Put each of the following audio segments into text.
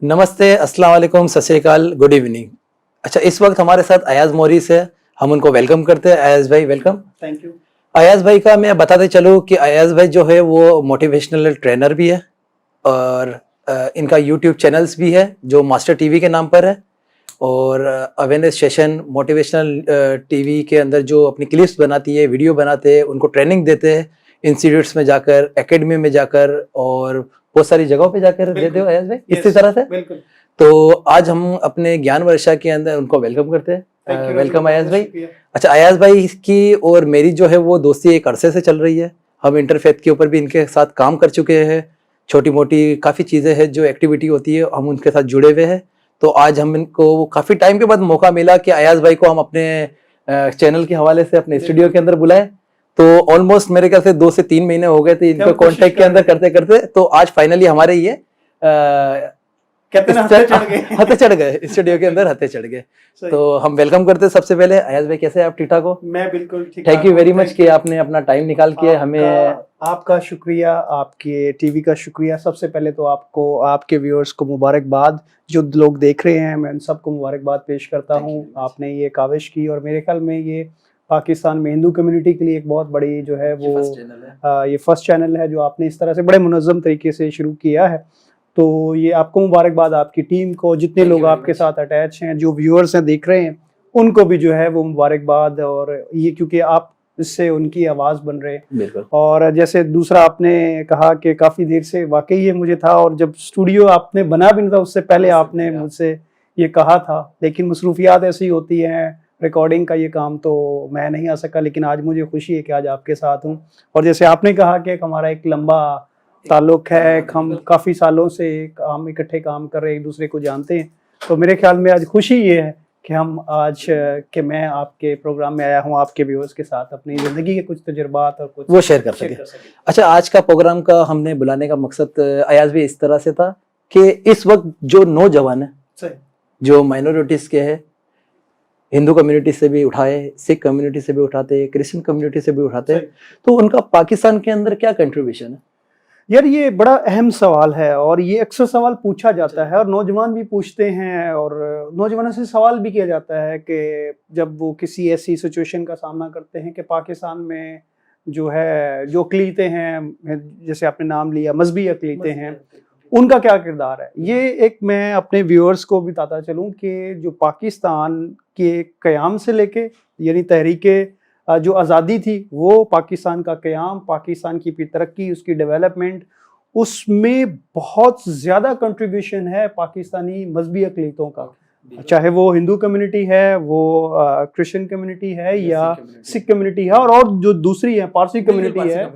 नमस्ते, अस्सलाम वालेकुम, सत श्री अकाल, गुड इवनिंग। अच्छा, इस वक्त हमारे साथ अयाज मोरिस है, हम उनको वेलकम करते हैं। अयाज भाई वेलकम। Thank you. अयाज भाई का मैं बताते चलूँ कि अयाज भाई जो है वो मोटिवेशनल ट्रेनर भी है और इनका यूट्यूब चैनल्स भी है जो मास्टर टीवी के नाम पर है और अवेयरनेस सेशन मोटिवेशनल टीवी के अंदर जो अपनी क्लिप्स बनाती है, वीडियो बनाते हैं, उनको ट्रेनिंग देते हैं इंस्टीट्यूट्स में जाकर, एकेडमी में जाकर और बहुत सारी जगहों पे जाकर देते हो अयाज भाई इसी तरह से। बिल्कुल। तो आज हम अपने ज्ञान वर्षा के अंदर उनको वेलकम करते हैं। वेलकम अयाज भाई। अच्छा, अयाज भाई की और मेरी जो है वो दोस्ती एक अरसे से चल रही है। हम इंटरफेथ के ऊपर भी इनके साथ काम कर चुके हैं। छोटी मोटी काफ़ी चीज़ें हैं जो एक्टिविटी होती है हम उनके साथ जुड़े हुए हैं। तो आज हम इनको काफ़ी टाइम के बाद मौका मिला कि अयाज भाई को हम अपने चैनल के हवाले से अपने स्टूडियो के अंदर बुलाएं। तो ऑलमोस्ट मेरे ख्याल से 2 से 3 महीने हो गए थे इनको कॉन्टेक्ट के अंदर करते करते। तो आज फाइनली हमारे ये कहते हैं हथे चढ़ गए स्टूडियो के अंदर हथे चढ़ गए। तो हम वेलकम करते हैं सबसे पहले। अयाज भाई कैसे हैं आप? ठीक ठाक हो? मैं बिल्कुल ठीक। थैंक यू वेरी मच कि आपने अपना टाइम निकाल के हमें। आपका शुक्रिया, आपके टीवी का शुक्रिया। सबसे पहले तो आपको, आपके व्यूअर्स को मुबारकबाद। जो लोग देख रहे हैं मैं उन सबको मुबारकबाद पेश करता हूँ। आपने ये काविश की और मेरे ख्याल में ये पाकिस्तान में हिंदू कम्युनिटी के लिए एक बहुत बड़ी जो है वो ये फर्स्ट चैनल है जो आपने इस तरह से बड़े मुनज़्ज़म तरीके से शुरू किया है। तो ये आपको मुबारकबाद, आपकी टीम को, जितने लोग आपके साथ अटैच हैं, जो व्यूअर्स हैं देख रहे हैं उनको भी जो है वो मुबारकबाद। और ये क्योंकि आप इससे उनकी आवाज़ बन रहे हैं। और जैसे दूसरा आपने कहा कि काफ़ी देर से वाकई ये मुझे था, और जब स्टूडियो आपने बना भी नहीं था उससे पहले आपने मुझसे ये कहा था, लेकिन मसरूफियात ऐसी होती हैं, रिकॉर्डिंग का ये काम तो मैं नहीं आ सका। लेकिन आज मुझे खुशी है कि आज आपके साथ हूँ। और जैसे आपने कहा कि हमारा एक लंबा ताल्लुक है, हम काफ़ी सालों से हम इकट्ठे काम कर रहे हैं, एक दूसरे को जानते हैं। तो मेरे ख्याल में आज खुशी ये है कि हम आज कि मैं आपके प्रोग्राम में आया हूँ आपके व्यूअर्स के साथ अपनी ज़िंदगी के कुछ तजुर्बात और कुछ वो शेयर कर सके। अच्छा, आज का प्रोग्राम का हमने बुलाने का मकसद अयाज भी इस तरह से था कि इस वक्त जो नौजवान है जो माइनॉरिटीज के हैं, हिंदू कम्युनिटी से भी उठाए, सिख कम्युनिटी से भी उठाते, क्रिश्चियन कम्युनिटी से भी उठाते, तो उनका पाकिस्तान के अंदर क्या कंट्रीब्यूशन है? यार ये बड़ा अहम सवाल है और ये अक्सर सवाल पूछा जाता है और नौजवान भी पूछते हैं और नौजवानों से सवाल भी किया जाता है कि जब वो किसी ऐसी सिचुएशन का सामना करते हैं कि पाकिस्तान में जो है जो अक़लीतें हैं, जैसे आपने नाम लिया मजहबी अक़लीतें हैं, उनका क्या किरदार है। ये एक मैं अपने व्यूअर्स को भी बताता चलूँ कि जो पाकिस्तान के क़याम से लेके यानी तहरीके जो आज़ादी थी, वो पाकिस्तान का क़याम, पाकिस्तान की तरक्की, उसकी डेवलपमेंट, उसमें बहुत ज़्यादा कंट्रीब्यूशन है पाकिस्तानी मजहबी अक़लीतों का। चाहे वो हिंदू कम्युनिटी है, वो क्रिश्चियन कम्युनिटी है या सिख कम्युनिटी है और जो दूसरी है पारसी कम्युनिटी है,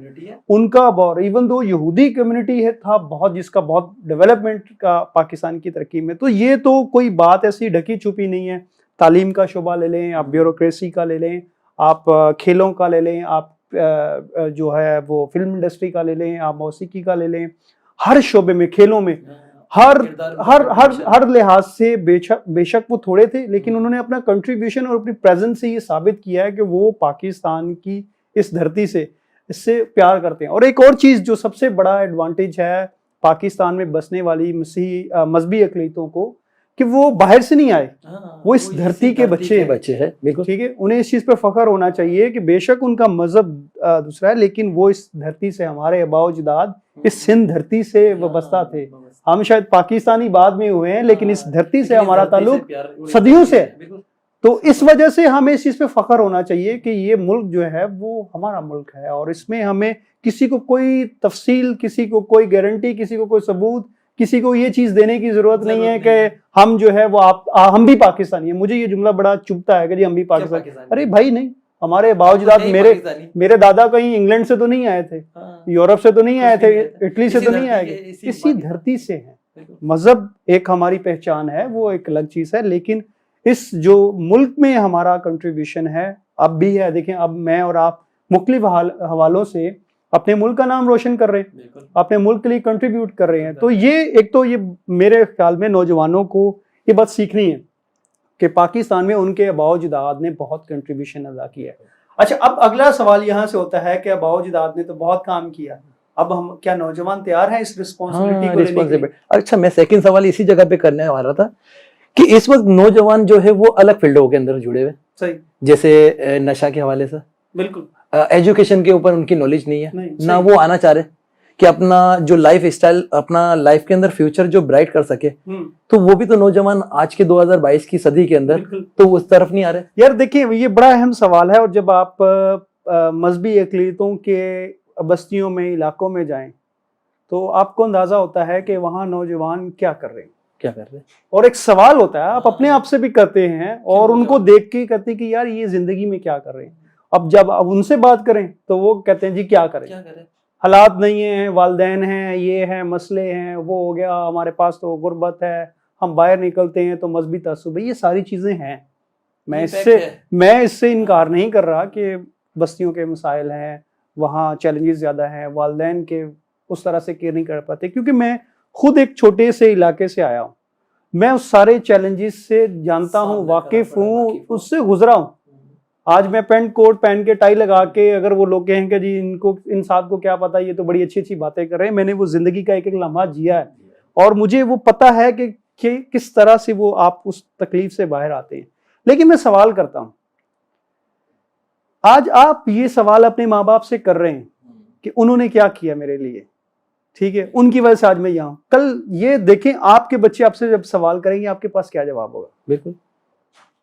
उनका बहुत, इवन दो यहूदी कम्युनिटी है था बहुत, जिसका बहुत डेवलपमेंट का पाकिस्तान की तरक्की में। तो ये तो कोई बात ऐसी ढकी छुपी नहीं है। तालीम का शोबा ले लें, आप ब्यूरोक्रेसी का ले लें, आप खेलों का ले लें, आप जो है वो फिल्म इंडस्ट्री का ले लें, आप मौसीकी का ले लें, हर शोबे में, खेलों में, हर हर हर हर लिहाज से बेशक वो थोड़े थे, लेकिन उन्होंने अपना कंट्रीब्यूशन और अपनी प्रेजेंस से ये साबित किया है कि वो पाकिस्तान की इस धरती से, इससे प्यार करते हैं। और एक और चीज़ जो सबसे बड़ा एडवांटेज है पाकिस्तान में बसने वाली मजहबी अक़लीतों को, कि वो बाहर से नहीं आए, वो इस धरती के बच्चे हैं। बिल्कुल ठीक है, उन्हें इस चीज़ पे फख्र होना चाहिए कि बेशक उनका मजहब दूसरा है, लेकिन वो इस धरती से, हमारे आबाओ अजदाद इस सिंध धरती से वाबस्ता थे। हम शायद पाकिस्तानी बाद में हुए हैं, लेकिन इस धरती से हमारा ताल्लुक सदियों से है। तो इस वजह से हमें इस चीज़ पे फख्र होना चाहिए कि ये मुल्क जो है वो हमारा मुल्क है और इसमें हमें किसी को कोई तफसील, किसी को कोई गारंटी, किसी को कोई सबूत, किसी को ये चीज़ देने की ज़रूरत नहीं है कि हम जो है वो हम भी पाकिस्तानी हैं। मुझे ये जुमला बड़ा चुभता है कि जी हम भी पाकिस्तानी। अरे भाई नहीं, हमारे बावजूद मेरे दादा कहीं इंग्लैंड से तो नहीं आए थे, यूरोप से तो नहीं आए थे, इटली से तो नहीं आए, इसी धरती से हैं। मजहब एक हमारी पहचान है, वो एक अलग चीज़ है, लेकिन इस जो मुल्क में हमारा कंट्रीब्यूशन है अब भी है। देखें, अब मैं और आप मुख्तलिफ हवालों से अपने मुल्क का नाम रोशन कर रहे हैं, अपने मुल्क के लिए कंट्रीब्यूट कर रहे हैं। तो ये एक तो ये मेरे ख्याल में नौजवानों को ये बात सीखनी है कि पाकिस्तान में उनके आबाओ अजदाद ने बहुत कंट्रीब्यूशन अदा किया है। अच्छा, अब अगला सवाल यहाँ से होता है कि आबाओ अजदाद ने तो बहुत काम किया, अब हम क्या नौजवान तैयार हैं इस रिस्पॉन्सिबिलिटी को लेने के लिए? अच्छा, मैं सेकंड सवाल इसी जगह पे करने वाला था कि इस वक्त नौजवान जो है वो अलग फील्डों के अंदर जुड़े हुए, सही, जैसे नशा के हवाले से, बिल्कुल एजुकेशन के ऊपर उनकी नॉलेज नहीं है, नहीं, ना वो आना चाह रहे कि अपना जो लाइफ स्टाइल, अपना लाइफ के अंदर फ्यूचर जो ब्राइट कर सके, तो वो भी तो नौजवान आज के 2022 की सदी के अंदर तो उस तरफ नहीं आ रहे। यार देखिए, ये बड़ा अहम सवाल है, और जब आप मजहबी अक़लीतों के बस्तियों में, इलाकों में जाएं तो आपको अंदाजा होता है कि वहाँ नौजवान क्या कर रहे हैं, और एक सवाल होता है, आप अपने आप से भी करते हैं और उनको देख के कहते हैं कि यार ये जिंदगी में क्या कर रहे हैं। अब जब अब उनसे बात करें तो वो कहते हैं जी क्या करें, हालात नहीं है, वालदैन हैं, ये हैं, मसले हैं, वो हो गया, हमारे पास तो गुर्बत है, हम बाहर निकलते हैं तो मजहबी तअस्सुब है, ये सारी चीज़ें हैं। मैं इससे इनकार नहीं कर रहा कि बस्तियों के मसाइल हैं, वहाँ चैलेंजेस ज़्यादा हैं, वालदैन के उस तरह से केयर नहीं कर पाते, क्योंकि मैं खुद एक छोटे से इलाके से आया हूँ, मैं उस सारे चैलेंजेस से जानता हूँ, वाकिफ़ हूँ, उससे गुजरा हूँ। आज मैं पेंट कोट पहन के, टाई लगा के, अगर वो लोग कहेंगे जी इनको, इन साहब को क्या पता, ये तो बड़ी अच्छी अच्छी बातें कर रहे हैं, मैंने वो जिंदगी का एक एक लम्हा जिया है और मुझे वो पता है कि किस तरह से वो आप उस तकलीफ से बाहर आते हैं। लेकिन मैं सवाल करता हूं, आज आप ये सवाल अपने माँ बाप से कर रहे हैं कि उन्होंने क्या किया मेरे लिए, ठीक है, उनकी वजह से आज मैं यहाँ हूं। कल ये देखें, आपके बच्चे आपसे जब सवाल करेंगे, आपके पास क्या जवाब होगा। बिल्कुल।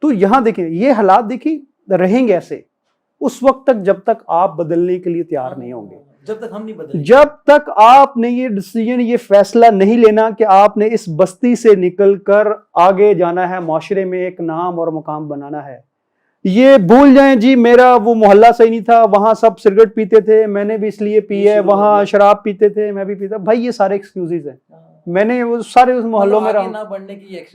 तो यहाँ देखें, ये हालात देखिए रहेंगे ऐसे उस वक्त तक जब तक आप बदलने के लिए तैयार नहीं होंगे, जब तक हम नहीं बदलेंगे, जब तक आपने ये डिसीजन, ये फैसला नहीं लेना कि आपने इस बस्ती से निकलकर आगे जाना है, माशरे में एक नाम और मुकाम बनाना है। ये भूल जाएं जी मेरा वो मोहल्ला सही नहीं था, वहां सब सिगरेट पीते थे, मैंने भी इसलिए पी है, वहां शराब पीते थे, मैं भी पीता। भाई ये सारे एक्सक्यूजेज हैं, मैंने वो सारे उस मोहल्लों में रहा,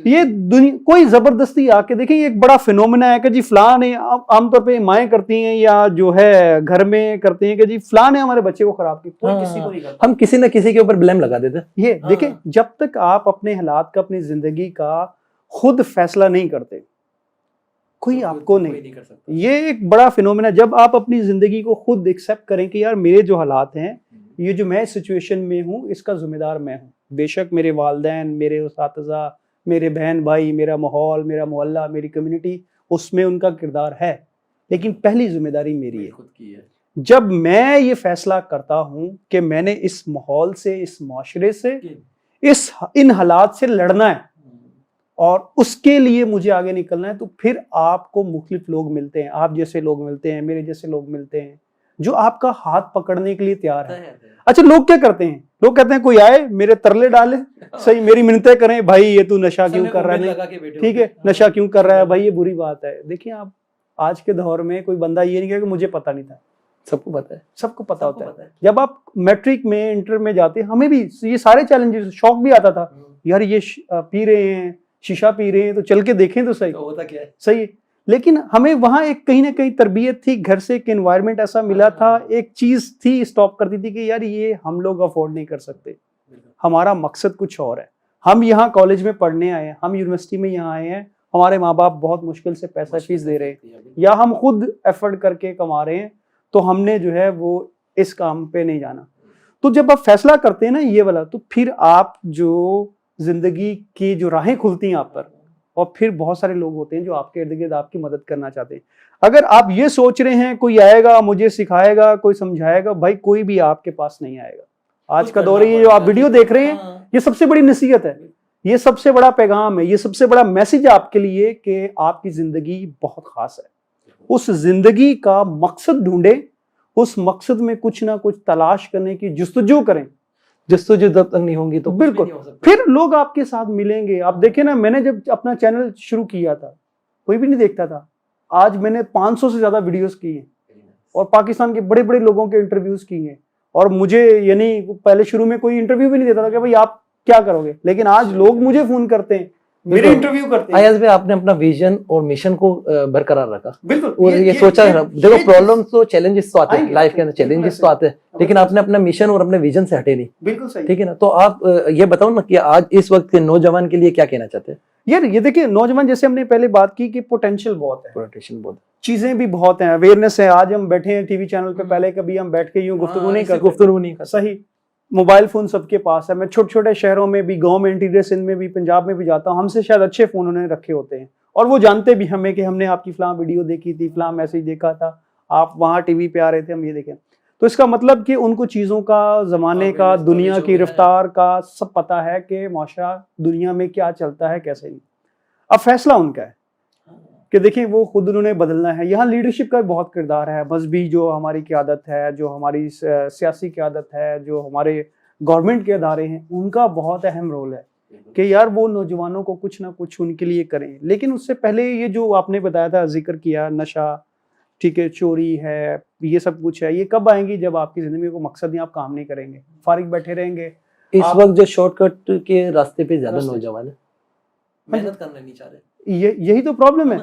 ये दुनिया कोई जबरदस्ती आके देखिए, एक बड़ा फिनोमेना है कि जी फलां ने, आमतौर पे माएँ करती हैं या जो है घर में करती हैं कि जी फलां ने हमारे बच्चे को खराब किया, कोई किसी को नहीं करता, हम किसी न किसी के ऊपर ब्लेम लगा देते। ये देखिए, जब तक आप अपने हालात का, अपनी जिंदगी का खुद फैसला नहीं करते, कोई आपको नहीं कर सकता। ये एक बड़ा फिनोमेना, जब आप अपनी जिंदगी को खुद एक्सेप्ट करें कि यार मेरे जो हालात हैं, ये जो मैं सिचुएशन में हूँ, इसका जिम्मेदार मैं हूँ। बेशक मेरे वालदैन, मेरे उस्ताद, मेरे बहन भाई, मेरा माहौल, मेरा मोहल्ला, मेरी कम्युनिटी, उसमें उनका किरदार है, लेकिन पहली जिम्मेदारी मेरी है, खुद की है। जब मैं ये फैसला करता हूँ कि मैंने इस माहौल से, इस माशरे से, इन हालात से लड़ना है और उसके लिए मुझे आगे निकलना है, तो फिर आपको मुख्तलिफ लोग मिलते हैं, आप जैसे लोग मिलते हैं, मेरे जैसे लोग मिलते हैं, जो आपका हाथ पकड़ने के लिए तैयार है। अच्छा, लोग क्या करते हैं, लोग कहते हैं कोई आए मेरे तरले डाले, सही मेरी मिन्नतें करें, भाई ये तू नशा क्यों कर रहा है, ठीक है, नशा क्यों कर रहा है भाई, ये बुरी बात है। देखिए, आप आज के दौर में कोई बंदा ये नहीं कहे कि मुझे पता नहीं था, सबको पता है, सबको पता होता है। जब आप मैट्रिक में, इंटर में जाते, हमें भी ये सारे चैलेंजेस, शौक भी आता था, यार ये पी रहे हैं, शीशा पी रहे हैं, तो चल के देखें तो सही, तो होता क्या है, सही। लेकिन हमें वहाँ एक कहीं ना कहीं तरबियत थी, घर से एक एनवायरनमेंट ऐसा मिला था, एक चीज थी स्टॉप करती थी कि यार ये हम लोग अफोर्ड नहीं कर सकते, हमारा मकसद कुछ और है, हम यहाँ कॉलेज में पढ़ने आए हैं, हम यूनिवर्सिटी में यहाँ आए हैं, हमारे माँ बाप बहुत मुश्किल से पैसा फीस दे रहे हैं, या हम खुद एफर्ट करके कमा रहे हैं, तो हमने जो है वो इस काम पे नहीं जाना। तो जब आप फैसला करते हैं ना ये वाला, तो फिर आप जो जिंदगी की जो राहें खुलती हैं आप पर, और फिर बहुत सारे लोग होते हैं जो आपके इर्द गिर्द आपकी मदद करना चाहते हैं। अगर आप ये सोच रहे हैं कोई आएगा मुझे सिखाएगा, कोई समझाएगा, भाई कोई भी आपके पास नहीं आएगा। आज का दौर है, ये जो आप वीडियो देख रहे हैं, ये सबसे बड़ी नसीहत है, ये सबसे बड़ा पैगाम है, ये सबसे बड़ा मैसेज आपके लिए कि आपकी जिंदगी बहुत खास है। उस जिंदगी का मकसद ढूंढे, उस मकसद में कुछ ना कुछ तलाश करने की जुस्तजू करें। जुस्तजू जब तक नहीं होंगी तो बिल्कुल फिर लोग आपके साथ मिलेंगे। आप देखें ना, मैंने जब अपना चैनल शुरू किया था कोई भी नहीं देखता था, आज मैंने 500 से ज्यादा वीडियोस की हैं और पाकिस्तान के बड़े बड़े लोगों के इंटरव्यूज किए हैं, और मुझे यानी पहले शुरू में कोई इंटरव्यू भी नहीं देता था कि भाई आप क्या करोगे, लेकिन आज लोग मुझे फोन करते हैं, मेरे इंटरव्यू करते हैं। अयाज भाई, आपने अपना विजन और मिशन को बरकरार रखा, बिल्कुल, और ये सोचा, देखो प्रॉब्लम तो चैलेंजेस तो आते हैं लाइफ के अंदर, चैलेंजेस तो आते हैं, लेकिन आपने अपना मिशन और अपने विजन से हटे नहीं। बिल्कुल सही, ठीक है ना। तो आप ये बताओ ना कि आज इस वक्त के नौजवान के लिए क्या कहना चाहते हैं। यार ये देखिए, नौजवान, जैसे हमने पहले बात की कि पोटेंशियल बहुत है, पोटेंशियल बहुत, चीजें भी बहुत हैं, अवेयरनेस है। आज हम बैठे हैं टीवी चैनल पे, पहले कभी हम बैठ के यूं गुफ्तगू नहीं करते, गुफ्तगू नहीं करते। सही। मोबाइल फोन सबके पास है। मैं छोटे छोटे शहरों में भी, गांव में, इंटीरियर सिंध में भी, पंजाब में भी जाता हूँ, हमसे शायद अच्छे फोन उन्होंने रखे होते हैं और वो जानते भी हमें कि हमने आपकी फलां वीडियो देखी थी, फलां मैसेज देखा था, आप वहाँ टीवी पे आ रहे थे, हम ये देखें। तो इसका मतलब कि उनको चीज़ों का, ज़माने का, दुनिया की रफ्तार का सब पता है कि माशरा दुनिया में क्या चलता है, कैसे नहीं। अब फैसला उनका है कि देखिए वो खुद उन्होंने बदलना है। यहाँ लीडरशिप का बहुत किरदार है, मजहबी जो हमारी क़यादत है, जो हमारी सियासी क़यादत है, जो हमारे गवर्नमेंट के अदारे हैं, उनका बहुत अहम रोल है कि यार वो नौजवानों को कुछ ना कुछ उनके लिए करें। लेकिन उससे पहले ये जो आपने बताया था, जिक्र किया, नशा, ठीक है, चोरी है, ये सब कुछ है, ये कब आएंगी? जब आपकी ज़िंदगी को मकसद नहीं, आप काम नहीं करेंगे, फारिग बैठे रहेंगे। इस वक्त जो शॉर्टकट के रास्ते पे ज्यादा नौजवान है, मेहनत करना नहीं चाह रहे। यही तो प्रॉब्लम है।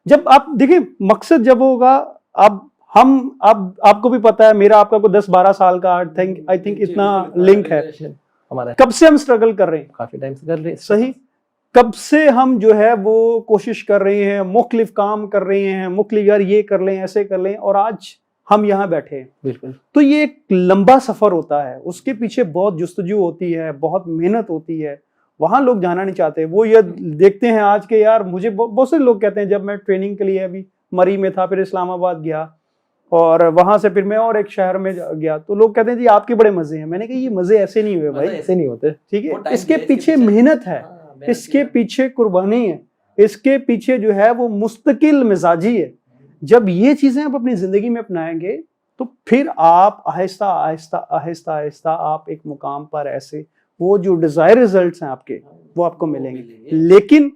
जब आप देखिए मकसद जब होगा, अब हम, अब आपको भी पता है, मेरा आपका को 10-12 साल का आई थिंक इतना लिंक है हमारा। कब से हम स्ट्रगल कर रहे हैं, काफी टाइम से कर रहे हैं, सही। कब से हम जो है वो कोशिश कर रहे हैं, मुख्तलिफ काम कर रहे हैं, मुख्तलिफ यार ये कर लें, ऐसे कर लें, और आज हम यहाँ बैठे हैं। बिल्कुल। तो ये एक लंबा सफर होता है, उसके पीछे बहुत जुस्तजू होती है, बहुत मेहनत होती है। वहाँ लोग जाना नहीं चाहते। वो ये देखते हैं आज के, यार मुझे बहुत से लोग कहते हैं, जब मैं ट्रेनिंग के लिए अभी मरी में था, फिर इस्लामाबाद गया और वहां से फिर मैं और एक शहर में गया, तो लोग कहते हैं जी आपके बड़े मजे हैं। मैंने कहा ये मजे ऐसे नहीं हुए भाई, ऐसे नहीं होते, ठीक है। इसके पीछे मेहनत है, इसके पीछे कुर्बानी है, इसके पीछे जो है वो मुस्तकिल मिजाजी है। जब ये चीजें आप अपनी जिंदगी में अपनाएंगे तो फिर आप आहिस्ता आहिस्ता आहिस्ता आहिस्ता आप एक मुकाम पर, ऐसे वो जो डिजायर रिजल्ट्स हैं आपके, वो आपको मिलेंगे। लेकिन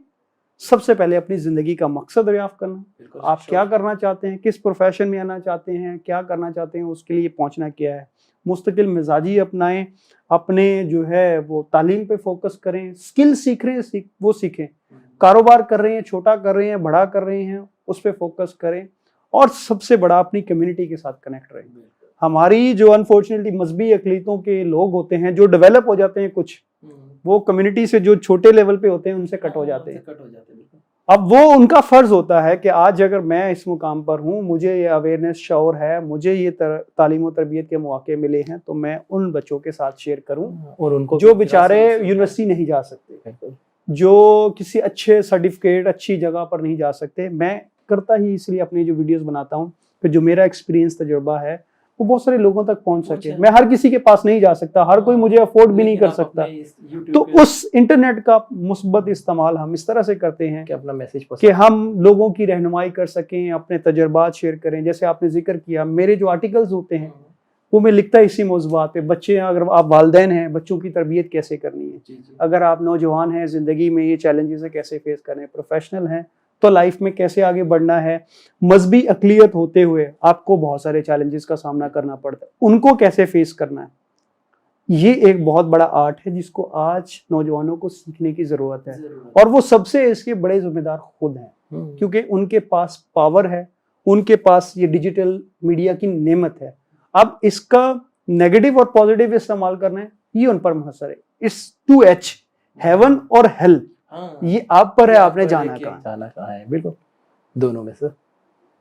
सबसे पहले अपनी जिंदगी का मकसद दरियाफ्त करना, आप क्या करना चाहते हैं, किस प्रोफेशन में आना चाहते हैं, क्या करना चाहते हैं, उसके लिए पहुंचना क्या है। मुस्तकिल मिजाजी अपनाएं, अपने जो है वो तालीम पे फोकस करें, स्किल सीख रहे हैं वो सीखें, कारोबार कर रहे हैं, छोटा कर रहे हैं, बड़ा कर रहे हैं, उस पर फोकस करें, और सबसे बड़ा अपनी कम्युनिटी के साथ कनेक्ट रहें। हमारी जो अनफॉर्चुनेटली मजहबी अकलीतों के लोग होते हैं, जो डेवलप हो जाते हैं कुछ, वो कम्युनिटी से जो छोटे लेवल पे होते हैं उनसे कट हो जाते हैं। अब वो उनका फर्ज होता है कि आज अगर मैं इस मुकाम पर हूँ, मुझे ये अवेयरनेस, शौर है, मुझे ये तालीम और तरबियत के मौके मिले हैं, तो मैं उन बच्चों के साथ शेयर करूँ और उनको जो बेचारे यूनिवर्सिटी नहीं जा सकते, जो किसी अच्छे सर्टिफिकेट, अच्छी जगह पर नहीं जा सकते। मैं करता ही इसलिए अपनी जो वीडियोस बनाता हूँ, फिर जो मेरा एक्सपीरियंस, तजुर्बा है, वो बहुत सारे लोगों तक पहुंच सके। मैं हर किसी के पास नहीं जा सकता, हर कोई मुझे अफोर्ड भी नहीं कर सकता, तो उस इंटरनेट का मुस्बत इस्तेमाल हम इस तरह से करते हैं कि अपना मैसेज कि हम लोगों की रहनुमाई कर सकें, अपने तजुर्बात शेयर करें। जैसे आपने जिक्र किया, मेरे जो आर्टिकल्स होते हैं वो मैं लिखता इसी मौज़ूआत पे। बच्चे, अगर आप वालिदैन हैं, बच्चों की तरबियत कैसे करनी है, अगर आप नौजवान हैं, जिंदगी में ये चैलेंजेस है कैसे फेस करने, प्रोफेशनल हैं तो लाइफ में कैसे आगे बढ़ना है, मजहबी अकलियत होते हुए आपको बहुत सारे चैलेंजेस का सामना करना पड़ता है, उनको कैसे फेस करना है। ये एक बहुत बड़ा आर्ट है जिसको आज नौजवानों को सीखने की जरूरत है, और वो सबसे इसके बड़े जिम्मेदार खुद हैं, क्योंकि उनके पास पावर है, उनके पास ये डिजिटल मीडिया की नेमत है। अब इसका नेगेटिव और पॉजिटिव इस्तेमाल करना है, ये उन पर मुहस्सर है। इस 2H, हेवन और हेल, ये आप पर है, आपने जाना कहाँ है। बिल्कुल, दोनों में से।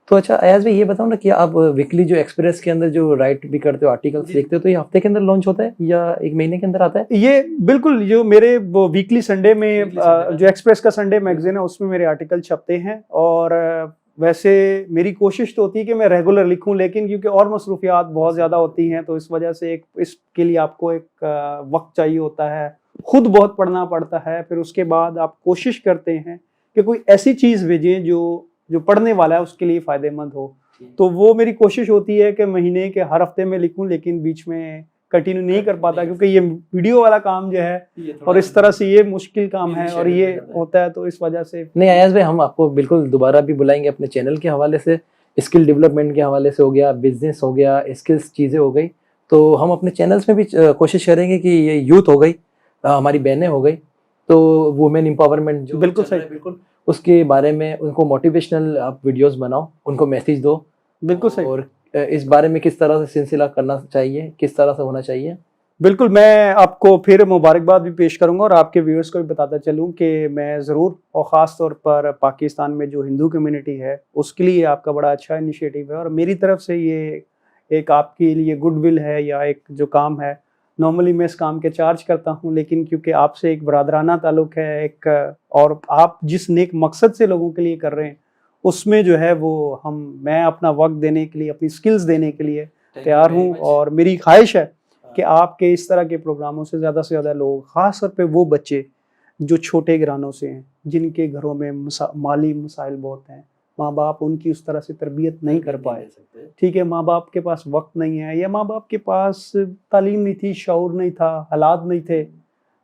तो अच्छा अयाज भाई, ये बताओ ना कि आप वीकली जो एक्सप्रेस के अंदर जो राइट भी करते हो, आर्टिकल्स लिखते हो, तो ये हफ्ते के अंदर लॉन्च होता है या एक महीने के अंदर आता है? ये बिल्कुल, जो मेरे वो वीकली संडे में जो एक्सप्रेस का संडे मैगजीन है, उसमें मेरे आर्टिकल छपते हैं। और वैसे मेरी कोशिश तो होती है कि मैं रेगुलर लिखूं, लेकिन क्योंकि और मसरूफियात बहुत ज़्यादा होती हैं, तो इस वजह से इसके लिए आपको एक वक्त चाहिए होता है, खुद बहुत पढ़ना पड़ता है। फिर उसके बाद आप कोशिश करते हैं कि कोई ऐसी चीज़ भेजें जो पढ़ने वाला है उसके लिए फ़ायदेमंद हो। तो वो मेरी कोशिश होती है कि महीने के हर हफ्ते में लिखूं, लेकिन बीच में कंटिन्यू नहीं कर पाता, क्योंकि ये वीडियो वाला काम जो है और इस तरह से ये मुश्किल काम है और ये होता है, तो इस वजह से। नहीं अयाज भाई, हम आपको बिल्कुल दोबारा भी बुलाएंगे अपने चैनल के हवाले से, स्किल डेवलपमेंट के हवाले से हो गया, बिजनेस हो गया, स्किल्स चीज़ें हो गई, तो हम अपने चैनल्स में भी कोशिश करेंगे कि ये यूथ हो गई, हमारी बहनें हो गई, तो वुमेन एम्पावरमेंट जो बिल्कुल सही, बिल्कुल उसके बारे में उनको मोटिवेशनल आप वीडियोस बनाओ, उनको मैसेज दो। बिल्कुल सही। और इस बारे में किस तरह से सिलसिला करना चाहिए, किस तरह से होना चाहिए, बिल्कुल, मैं आपको फिर मुबारकबाद भी पेश करूंगा और आपके व्यूअर्स को भी बताता चलूं कि मैं ज़रूर, और ख़ास तौर पर पाकिस्तान में जो हिंदू कम्युनिटी है उसके लिए आपका बड़ा अच्छा इनिशिएटिव है और मेरी तरफ से ये एक आपके लिए गुडविल है या एक जो काम है। नॉर्मली मैं इस काम के चार्ज करता हूं, लेकिन क्योंकि आपसे एक बरादराना ताल्लुक है एक, और आप जिस नेक मकसद से लोगों के लिए कर रहे हैं उसमें जो है वो मैं अपना वक्त देने के लिए, अपनी स्किल्स देने के लिए तैयार हूँ। और मेरी ख्वाहिश है कि आपके इस तरह के प्रोग्रामों से ज़्यादा लोग, ख़ास तौर पे वो बच्चे जो छोटे घरानों से हैं, जिनके घरों में माली मसाइल बहुत हैं, माँ बाप उनकी उस तरह से तरबियत नहीं कर पाए, ठीक है, माँ बाप के पास वक्त नहीं है या माँ बाप के पास तालीम नहीं थी, शऊर नहीं था, हालात नहीं थे,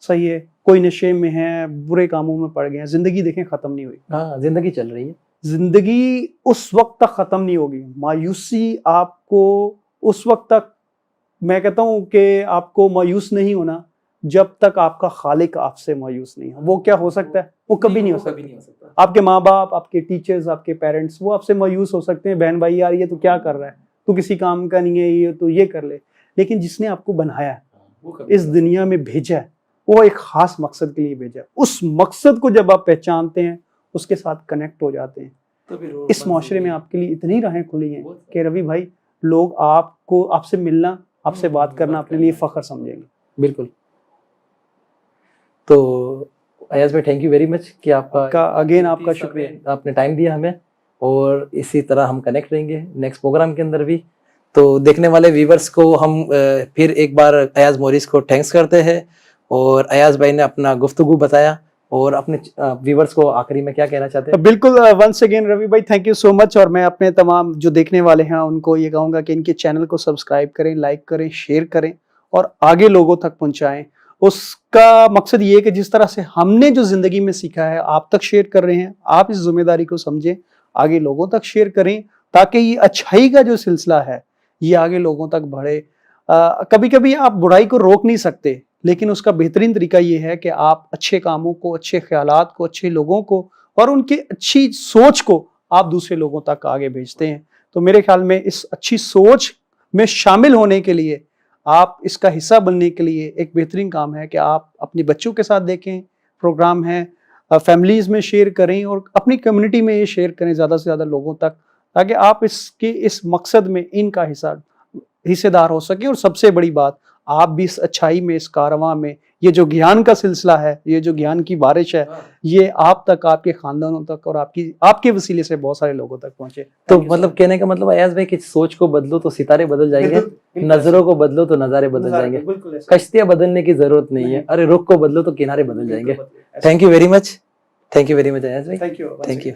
सही है, कोई नशे में है, बुरे कामों में पड़ गए हैं, ज़िंदगी देखें ख़त्म नहीं हुई। हाँ, जिंदगी चल रही है, ज़िंदगी उस वक्त तक ख़त्म नहीं होगी। मायूसी आपको उस वक्त तक, मैं कहता हूँ कि आपको मायूस नहीं होना जब तक आपका खालिक आपसे मायूस नहीं हो। वो क्या हो सकता है? वो कभी नहीं हो सकता। आपके माँ बाप, आपके टीचर्स, आपके पेरेंट्स, वो आपसे मायूस हो सकते हैं, बहन भाई यार ये तो क्या कर रहा है, तू किसी काम का नहीं है, ये तो ये कर ले, लेकिन जिसने आपको बनाया है, इस दुनिया में भेजा है, वो एक खास मकसद के लिए भेजा है। उस मकसद को जब आप पहचानते हैं, उसके साथ कनेक्ट हो जाते हैं, तो फिर इस माशरे में आपके लिए इतनी राहें खुली हैं कि रवि भाई, लोग आपसे मिलना, आपसे बात करना अपने लिए फख्र समझेंगे। बिल्कुल। तो अयाज भाई, थैंक यू वेरी मच कि आपका अगेन आपका शुक्रिया, आपने टाइम दिया हमें, और इसी तरह हम कनेक्ट रहेंगे नेक्स्ट प्रोग्राम के अंदर भी। तो देखने वाले व्यूवर्स को हम फिर एक बार अयाज मोरिस को थैंक्स करते हैं, और अयाज भाई ने अपना गुफ्तगू बताया, और अपने व्यूवर्स को आखिरी में क्या कहना चाहते हैं? बिल्कुल, वंस अगेन रवि भाई, थैंक यू सो मच। और मैं अपने तमाम जो देखने वाले हैं उनको ये कहूँगा कि इनके चैनल को सब्सक्राइब करें, लाइक करें, शेयर करें और आगे लोगों तक पहुँचाएं। उसका मकसद ये है कि जिस तरह से हमने जो ज़िंदगी में सीखा है आप तक शेयर कर रहे हैं, आप इस जिम्मेदारी को समझें, आगे लोगों तक शेयर करें, ताकि ये अच्छाई का जो सिलसिला है ये आगे लोगों तक बढ़े। कभी कभी आप बुराई को रोक नहीं सकते, लेकिन उसका बेहतरीन तरीका ये है कि आप अच्छे कामों को, अच्छे ख्यालात को, अच्छे लोगों को और उनकी अच्छी सोच को आप दूसरे लोगों तक आगे भेजते हैं। तो मेरे ख्याल में इस अच्छी सोच में शामिल होने के लिए, आप इसका हिस्सा बनने के लिए एक बेहतरीन काम है कि आप अपने बच्चों के साथ देखें, प्रोग्राम है, फैमिलीज़ में शेयर करें और अपनी कम्युनिटी में ये शेयर करें ज़्यादा से ज़्यादा लोगों तक, ताकि आप इस मकसद में इनका हिस्सेदार हो सकें। और सबसे बड़ी बात, आप भी इस अच्छाई में, इस कारवां में, ये जो ज्ञान का सिलसिला है, ये जो ज्ञान की बारिश है, ये आप तक, आपके खानदानों तक और आपके वसीले से बहुत सारे लोगों तक पहुंचे। तो मतलब कहने का मतलब अयाज भाई कि सोच को बदलो तो सितारे बदल जाएंगे, नजरों को बदलो तो नजारे बदल जाएंगे, कश्तियां बदलने की जरूरत नहीं है, अरे रुख को बदलो तो किनारे बदल जाएंगे। Thank you very much, thank you very much Ayaz भाई, थैंक यू। Thank you.